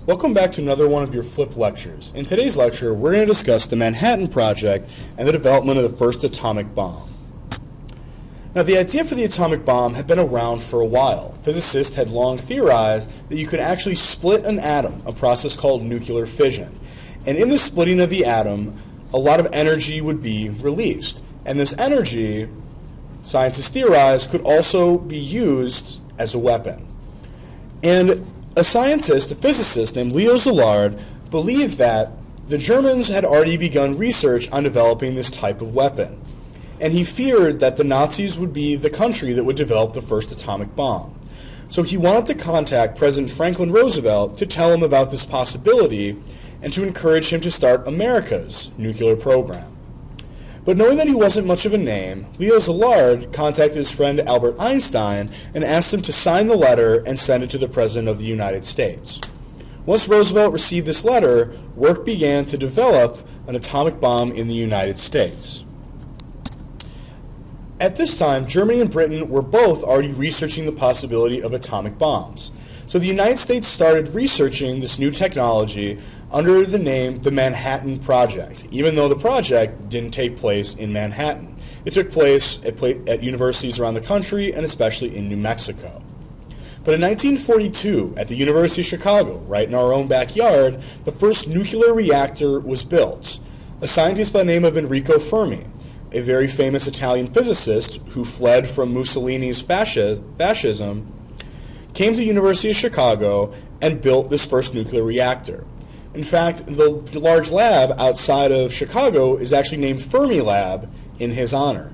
Welcome back to another one of your Flip lectures. In today's lecture, we're going to discuss the Manhattan Project and the development of the first atomic bomb. Now, the idea for the atomic bomb had been around for a while. Physicists had long theorized that you could actually split an atom, a process called nuclear fission. And in the splitting of the atom, a lot of energy would be released. And this energy, scientists theorized, could also be used as a weapon. And a scientist, a physicist named Leo Szilard, believed that the Germans had already begun research on developing this type of weapon. And he feared that the Nazis would be the country that would develop the first atomic bomb. So he wanted to contact President Franklin Roosevelt to tell him about this possibility and to encourage him to start America's nuclear program. But knowing that he wasn't much of a name, Leo Szilard contacted his friend Albert Einstein and asked him to sign the letter and send it to the President of the United States. Once Roosevelt received this letter, work began to develop an atomic bomb in the United States. At this time, Germany and Britain were both already researching the possibility of atomic bombs. So the United States started researching this new technology under the name the Manhattan Project, even though the project didn't take place in Manhattan. It took place at universities around the country and especially in New Mexico. But in 1942, at the University of Chicago, right in our own backyard, the first nuclear reactor was built. A scientist by the name of Enrico Fermi, a very famous Italian physicist who fled from Mussolini's fascism, came to the University of Chicago and built this first nuclear reactor. In fact, the large lab outside of Chicago is actually named Fermi Lab in his honor.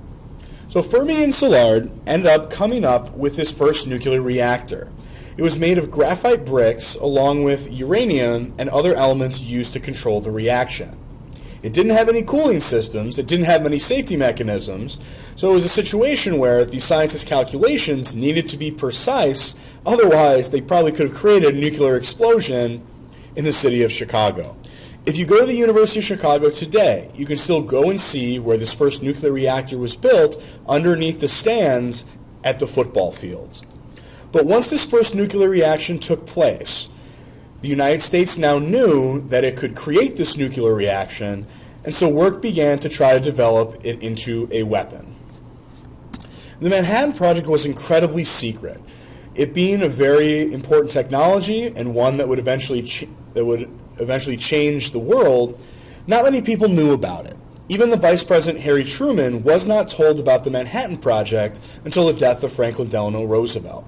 So Fermi and Szilard ended up coming up with this first nuclear reactor. It was made of graphite bricks along with uranium and other elements used to control the reaction. It didn't have any cooling systems, it didn't have any safety mechanisms, so it was a situation where the scientists' calculations needed to be precise, otherwise they probably could have created a nuclear explosion in the city of Chicago. If you go to the University of Chicago today, you can still go and see where this first nuclear reactor was built underneath the stands at the football fields. But once this first nuclear reaction took place, the United States now knew that it could create this nuclear reaction, and so work began to try to develop it into a weapon. The Manhattan Project was incredibly secret. It being a very important technology and one that would eventually change the world, not many people knew about it. Even the Vice President Harry Truman was not told about the Manhattan Project until the death of Franklin Delano Roosevelt.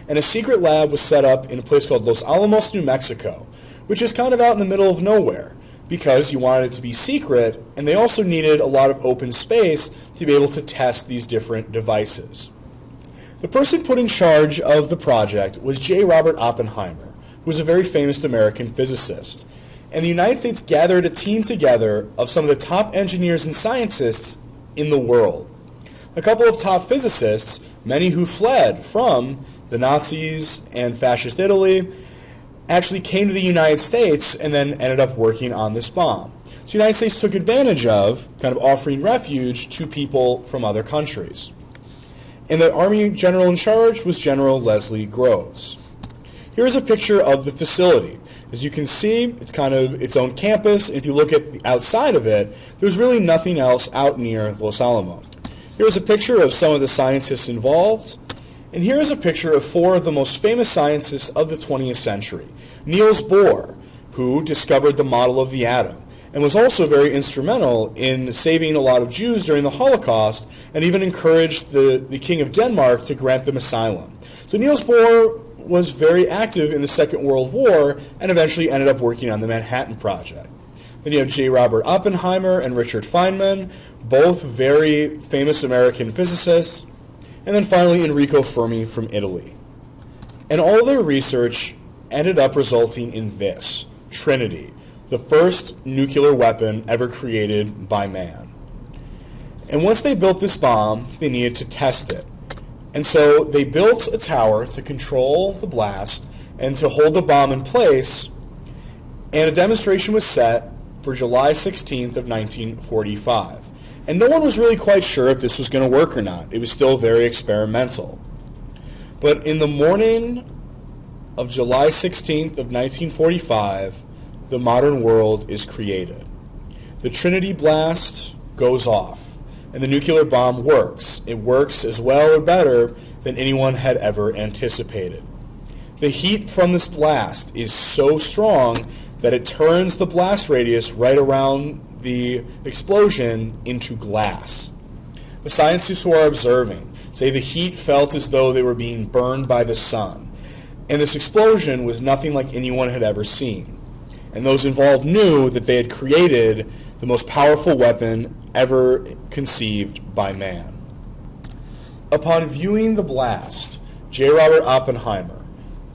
And a secret lab was set up in a place called Los Alamos, New Mexico, which is kind of out in the middle of nowhere because you wanted it to be secret, and they also needed a lot of open space to be able to test these different devices. The person put in charge of the project was J. Robert Oppenheimer, who was a very famous American physicist. And the United States gathered a team together of some of the top engineers and scientists in the world. A couple of top physicists, many who fled from the Nazis and fascist Italy, actually came to the United States and then ended up working on this bomb. So the United States took advantage of kind of offering refuge to people from other countries. And the Army general in charge was General Leslie Groves. Here's a picture of the facility. As you can see, it's kind of its own campus. If you look at the outside of it, there's really nothing else out near Los Alamos. Here's a picture of some of the scientists involved. And here is a picture of four of the most famous scientists of the 20th century. Niels Bohr, who discovered the model of the atom, and was also very instrumental in saving a lot of Jews during the Holocaust, and even encouraged the King of Denmark to grant them asylum. So Niels Bohr was very active in the Second World War, and eventually ended up working on the Manhattan Project. Then you have J. Robert Oppenheimer and Richard Feynman, both very famous American physicists. And then finally, Enrico Fermi from Italy. And all their research ended up resulting in this, Trinity, the first nuclear weapon ever created by man. And once they built this bomb, they needed to test it. And so they built a tower to control the blast and to hold the bomb in place, and a demonstration was set for July 16th of 1945. And no one was really quite sure if this was going to work or not. It was still very experimental. But in the morning of July 16th of 1945, the modern world is created. The Trinity blast goes off, and the nuclear bomb works. It works as well or better than anyone had ever anticipated. The heat from this blast is so strong that it turns the blast radius right around the explosion into glass. The scientists who are observing say the heat felt as though they were being burned by the sun, and this explosion was nothing like anyone had ever seen. And those involved knew that they had created the most powerful weapon ever conceived by man. Upon viewing the blast, J. Robert Oppenheimer,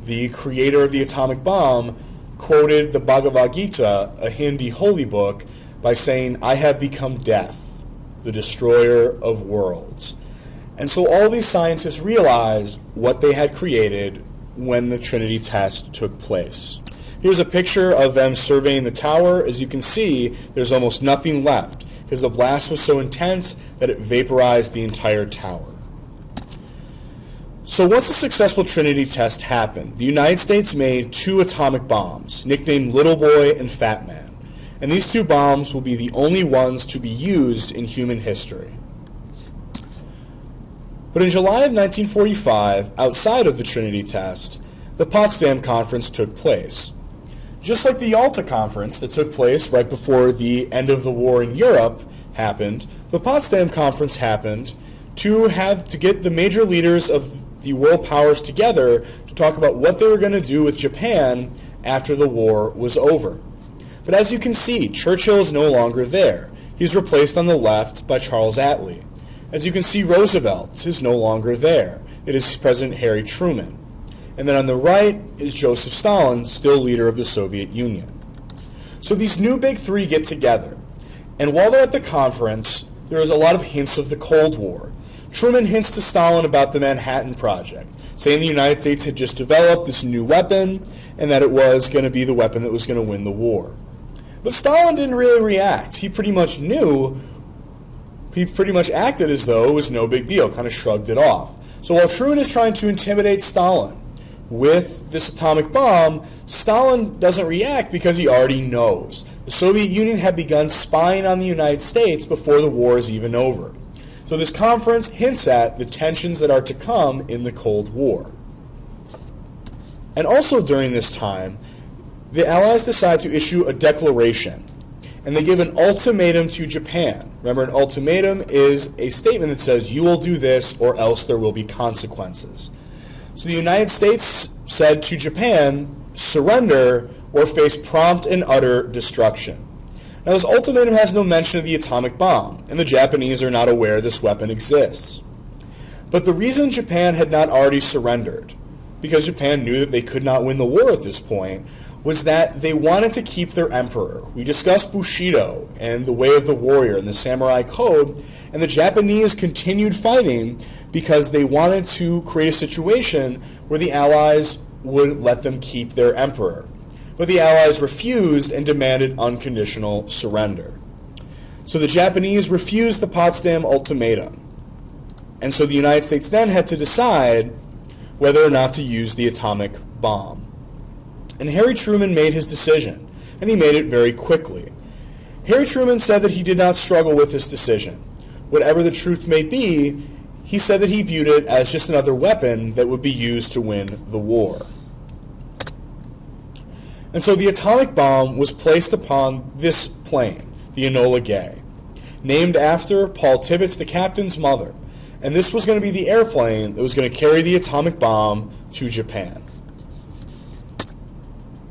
the creator of the atomic bomb, quoted the Bhagavad Gita, a Hindi holy book, by saying, "I have become death, the destroyer of worlds." And so all these scientists realized what they had created when the Trinity test took place. Here's a picture of them surveying the tower. As you can see, there's almost nothing left because the blast was so intense that it vaporized the entire tower. So once the successful Trinity test happened, the United States made 2 atomic bombs, nicknamed Little Boy and Fat Man. And these 2 bombs will be the only ones to be used in human history. But in July of 1945, outside of the Trinity test, the Potsdam Conference took place. Just like the Yalta Conference that took place right before the end of the war in Europe happened, the Potsdam Conference happened to get the major leaders of the world powers together to talk about what they were going to do with Japan after the war was over. But as you can see, Churchill is no longer there. He's replaced on the left by Charles Attlee. As you can see, Roosevelt is no longer there. It is President Harry Truman. And then on the right is Joseph Stalin, still leader of the Soviet Union. So these new big 3 get together. And while they're at the conference, there is a lot of hints of the Cold War. Truman hints to Stalin about the Manhattan Project, saying the United States had just developed this new weapon and that it was going to be the weapon that was going to win the war. But Stalin didn't really react. He pretty much acted as though it was no big deal, kind of shrugged it off. So while Truman is trying to intimidate Stalin with this atomic bomb, Stalin doesn't react because he already knows. The Soviet Union had begun spying on the United States before the war is even over. So this conference hints at the tensions that are to come in the Cold War. And also during this time, the Allies decide to issue a declaration, and they give an ultimatum to Japan. Remember, an ultimatum is a statement that says, you will do this or else there will be consequences. So the United States said to Japan, surrender or face prompt and utter destruction. Now this ultimatum has no mention of the atomic bomb, and the Japanese are not aware this weapon exists. But the reason Japan had not already surrendered, because Japan knew that they could not win the war at this point, was that they wanted to keep their emperor. We discussed Bushido and the way of the warrior and the samurai code, and the Japanese continued fighting because they wanted to create a situation where the Allies would let them keep their emperor. But the Allies refused and demanded unconditional surrender. So the Japanese refused the Potsdam Ultimatum. And so the United States then had to decide whether or not to use the atomic bomb. And Harry Truman made his decision, and he made it very quickly. Harry Truman said that he did not struggle with this decision. Whatever the truth may be, he said that he viewed it as just another weapon that would be used to win the war. And so the atomic bomb was placed upon this plane, the Enola Gay, named after Paul Tibbets, the captain's mother. And this was going to be the airplane that was going to carry the atomic bomb to Japan.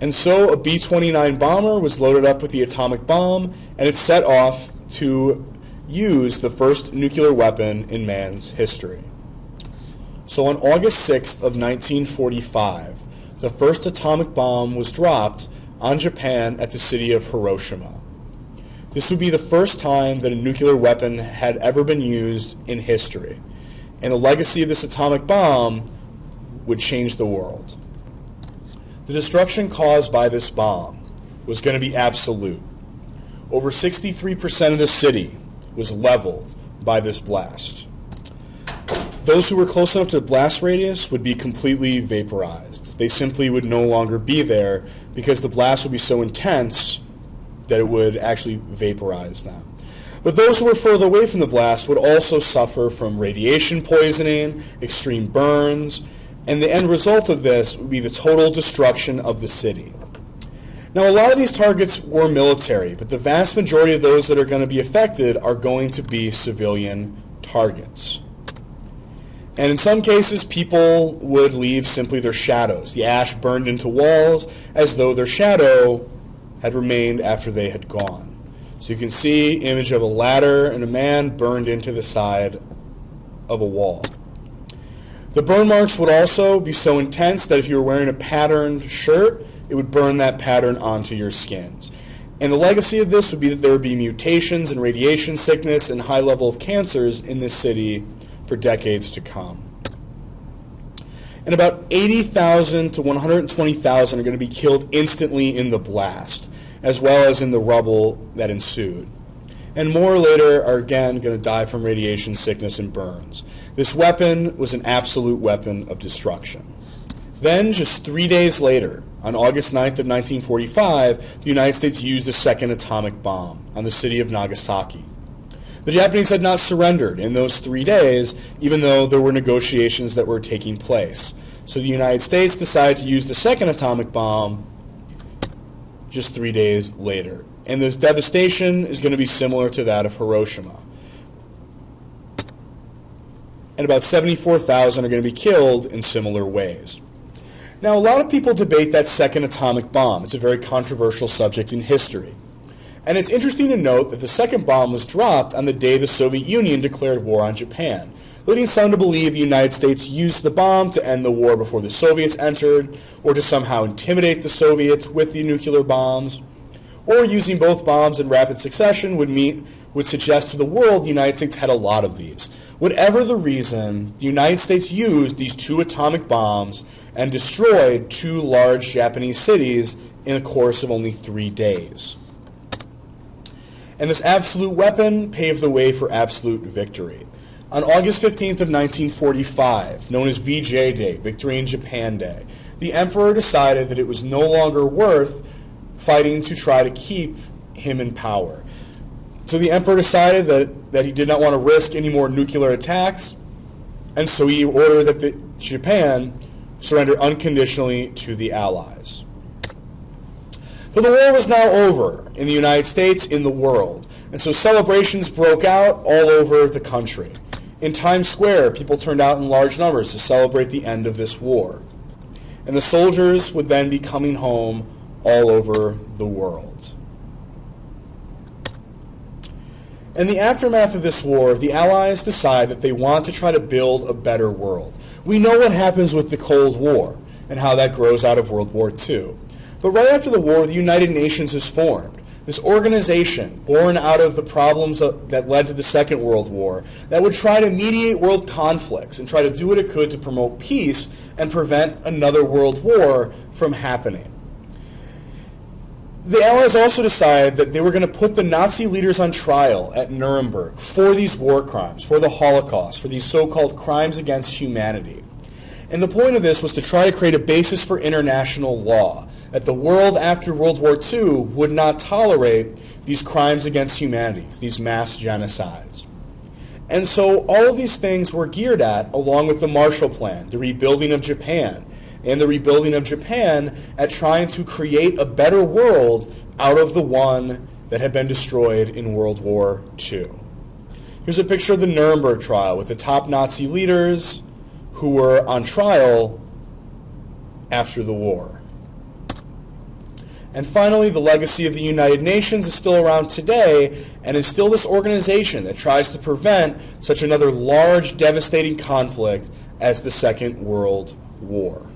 And so a B-29 bomber was loaded up with the atomic bomb, and it set off to use the first nuclear weapon in man's history. So on August 6th of 1945, the first atomic bomb was dropped on Japan at the city of Hiroshima. This would be the first time that a nuclear weapon had ever been used in history, and the legacy of this atomic bomb would change the world. The destruction caused by this bomb was going to be absolute. Over 63% of the city was leveled by this blast. those who were close enough to the blast radius would be completely vaporized. They simply would no longer be there because the blast would be so intense that it would actually vaporize them. But those who were further away from the blast would also suffer from radiation poisoning, extreme burns, and the end result of this would be the total destruction of the city. Now, a lot of these targets were military, but the vast majority of those that are going to be affected are going to be civilian targets. And in some cases, people would leave simply their shadows. The ash burned into walls as though their shadow had remained after they had gone. So you can see an image of a ladder and a man burned into the side of a wall. The burn marks would also be so intense that if you were wearing a patterned shirt, it would burn that pattern onto your skins. And the legacy of this would be that there would be mutations and radiation sickness and high level of cancers in this city for decades to come. And about 80,000 to 120,000 are going to be killed instantly in the blast, as well as in the rubble that ensued. And more later are again going to die from radiation sickness and burns. This weapon was an absolute weapon of destruction. Then, just 3 days later, on August 9th of 1945, the United States used a second atomic bomb on the city of Nagasaki. The Japanese had not surrendered in those 3 days, even though there were negotiations that were taking place. So the United States decided to use the second atomic bomb just 3 days later. And this devastation is going to be similar to that of Hiroshima. And about 74,000 are going to be killed in similar ways. Now, a lot of people debate that second atomic bomb. It's a very controversial subject in history. And it's interesting to note that the second bomb was dropped on the day the Soviet Union declared war on Japan, leading some to believe the United States used the bomb to end the war before the Soviets entered, or to somehow intimidate the Soviets with the nuclear bombs, or using both bombs in rapid succession would suggest to the world the United States had a lot of these. Whatever the reason, the United States used these two atomic bombs and destroyed two large Japanese cities in the course of only 3 days. And this absolute weapon paved the way for absolute victory. On August 15th of 1945, known as VJ Day, Victory in Japan Day, the emperor decided that it was no longer worth fighting to try to keep him in power. So the emperor decided that he did not want to risk any more nuclear attacks, and so he ordered that Japan surrender unconditionally to the Allies. So the war was now over in the United States, in the world, and so celebrations broke out all over the country. In Times Square, people turned out in large numbers to celebrate the end of this war. And the soldiers would then be coming home all over the world. In the aftermath of this war, the Allies decide that they want to try to build a better world. We know what happens with the Cold War and how that grows out of World War II. But right after the war, the United Nations is formed. This organization, born out of the problems that led to the Second World War, that would try to mediate world conflicts and try to do what it could to promote peace and prevent another world war from happening. The Allies also decided that they were going to put the Nazi leaders on trial at Nuremberg for these war crimes, for the Holocaust, for these so-called crimes against humanity. And the point of this was to try to create a basis for international law, that the world after World War II would not tolerate these crimes against humanity, these mass genocides. And so all of these things were geared at, along with the Marshall Plan, the rebuilding of Japan, and the rebuilding of Japan at trying to create a better world out of the one that had been destroyed in World War II. Here's a picture of the Nuremberg trial with the top Nazi leaders who were on trial after the war. And finally, the legacy of the United Nations is still around today and is still this organization that tries to prevent such another large, devastating conflict as the Second World War.